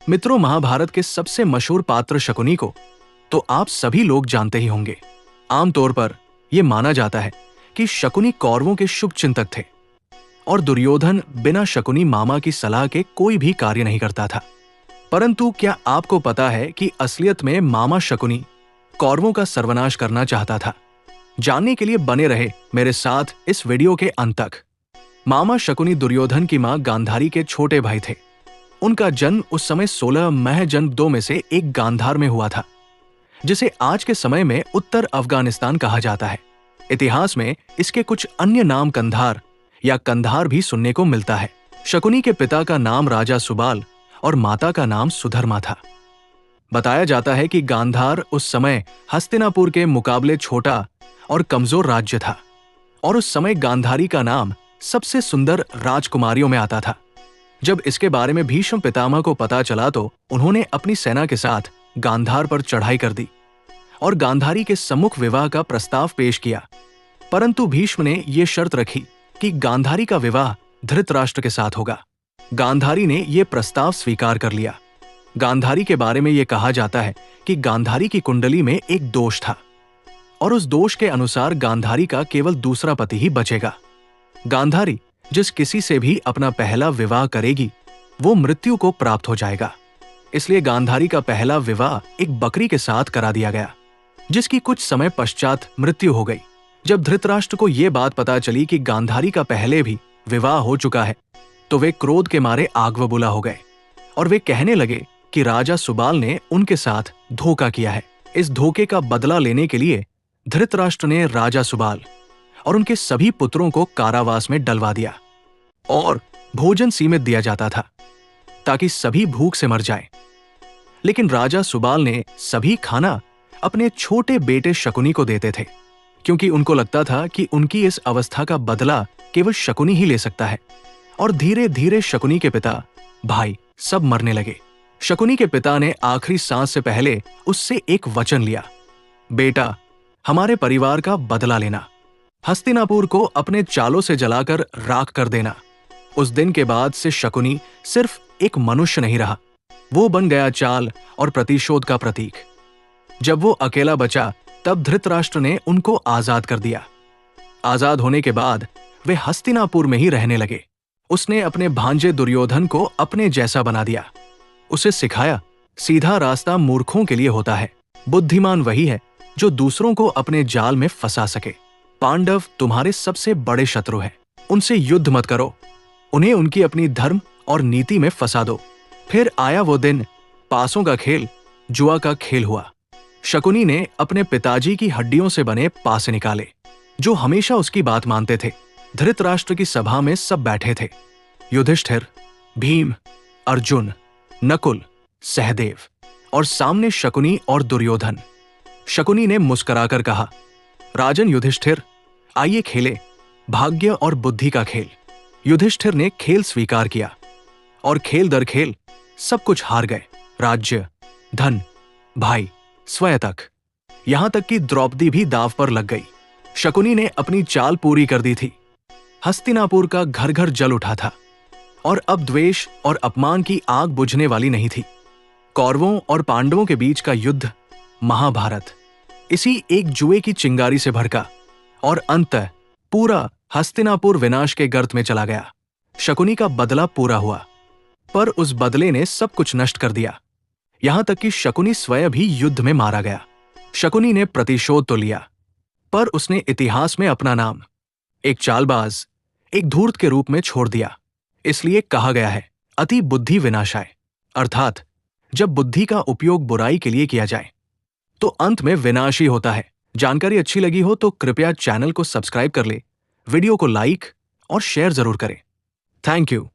मित्रों, महाभारत के सबसे मशहूर पात्र शकुनी को तो आप सभी लोग जानते ही होंगे। आमतौर पर यह माना जाता है कि शकुनी कौरवों के शुभ चिंतक थे और दुर्योधन बिना शकुनी मामा की सलाह के कोई भी कार्य नहीं करता था। परंतु क्या आपको पता है कि असलियत में मामा शकुनी कौरवों का सर्वनाश करना चाहता था? जानने के लिए बने रहे मेरे साथ इस वीडियो के अंत तक। मामा शकुनी दुर्योधन की मां गांधारी के छोटे भाई थे। उनका जन्म उस समय 16 महजनपदों में से एक गांधार में हुआ था, जिसे आज के समय में उत्तर अफगानिस्तान कहा जाता है। इतिहास में इसके कुछ अन्य नाम कंधार या कंधार भी सुनने को मिलता है। शकुनी के पिता का नाम राजा सुबाल और माता का नाम सुधर्मा था। बताया जाता है कि गांधार उस समय हस्तिनापुर के मुकाबले छोटा और कमजोर राज्य था और उस समय गांधारी का नाम सबसे सुंदर राजकुमारियों में आता था। जब इसके बारे में भीष्म पितामह को पता चला तो उन्होंने अपनी सेना के साथ गांधार पर चढ़ाई कर दी और गांधारी के सम्मुख विवाह का प्रस्ताव पेश किया। परंतु भीष्म ने यह शर्त रखी कि गांधारी का विवाह धृतराष्ट्र के साथ होगा। गांधारी ने यह प्रस्ताव स्वीकार कर लिया। गांधारी के बारे में यह कहा जाता है कि गांधारी की कुंडली में एक दोष था और उस दोष के अनुसार गांधारी का केवल दूसरा पति ही बचेगा। गांधारी जिस किसी से भी अपना पहला विवाह करेगी वो मृत्यु को प्राप्त हो जाएगा। इसलिए गांधारी का पहला विवाह एक बकरी के साथ करा दिया गया, जिसकी कुछ समय पश्चात मृत्यु हो गई। जब धृतराष्ट्र को यह बात पता चली कि गांधारी का पहले भी विवाह हो चुका है तो वे क्रोध के मारे आग बबूला हो गए और वे कहने लगे कि राजा सुबाल ने उनके साथ धोखा किया है। इस धोखे का बदला लेने के लिए धृतराष्ट्र ने राजा सुबाल और उनके सभी पुत्रों को कारावास में डलवा दिया और भोजन सीमित दिया जाता था ताकि सभी भूख से मर जाएं। लेकिन राजा सुबाल ने सभी खाना अपने छोटे बेटे शकुनी को देते थे, क्योंकि उनको लगता था कि उनकी इस अवस्था का बदला केवल शकुनी ही ले सकता है। और धीरे धीरे शकुनी के पिता, भाई सब मरने लगे। शकुनी के पिता ने आखिरी सांस से पहले उससे एक वचन लिया, बेटा, हमारे परिवार का बदला लेना, हस्तिनापुर को अपने चालों से जलाकर राख कर देना। उस दिन के बाद से शकुनी सिर्फ एक मनुष्य नहीं रहा, वो बन गया चाल और प्रतिशोध का प्रतीक। जब वो अकेला बचा तब धृतराष्ट्र ने उनको आजाद कर दिया। आजाद होने के बाद वे हस्तिनापुर में ही रहने लगे। उसने अपने भांजे दुर्योधन को अपने जैसा बना दिया। उसे सिखाया, सीधा रास्ता मूर्खों के लिए होता है, बुद्धिमान वही है जो दूसरों को अपने जाल में फंसा सके। पांडव तुम्हारे सबसे बड़े शत्रु हैं, उनसे युद्ध मत करो, उन्हें उनकी अपनी धर्म और नीति में फंसा दो। फिर आया वो दिन, पासों का खेल जुआ का खेल हुआ। शकुनी ने अपने पिताजी की हड्डियों से बने पासे निकाले, जो हमेशा उसकी बात मानते थे। धृतराष्ट्र की सभा में सब बैठे थे, युधिष्ठिर, भीम, अर्जुन, नकुल, सहदेव और सामने शकुनी और दुर्योधन। शकुनी ने मुस्कुराकर कहा, राजन युधिष्ठिर, आइए खेले भाग्य और बुद्धि का खेल। युधिष्ठिर ने खेल स्वीकार किया और खेल दर खेल सब कुछ हार गए। राज्य, धन, भाई, स्वयं तक, यहां तक कि द्रौपदी भी दांव पर लग गई। शकुनी ने अपनी चाल पूरी कर दी थी। हस्तिनापुर का घर घर जल उठा था और अब द्वेष और अपमान की आग बुझने वाली नहीं थी। कौरवों और पांडवों के बीच का युद्ध, महाभारत, इसी एक जुए की चिंगारी से भड़का और अंततः पूरा हस्तिनापुर विनाश के गर्त में चला गया। शकुनी का बदला पूरा हुआ, पर उस बदले ने सब कुछ नष्ट कर दिया। यहां तक कि शकुनी स्वयं भी युद्ध में मारा गया। शकुनी ने प्रतिशोध तो लिया, पर उसने इतिहास में अपना नाम एक चालबाज, एक धूर्त के रूप में छोड़ दिया। इसलिए कहा गया है, अति बुद्धि विनाशाय, अर्थात जब बुद्धि का उपयोग बुराई के लिए किया जाए तो अंत में विनाश ही होता है। जानकारी अच्छी लगी हो तो कृपया चैनल को सब्सक्राइब कर ले, वीडियो को लाइक और शेयर जरूर करें। Thank you.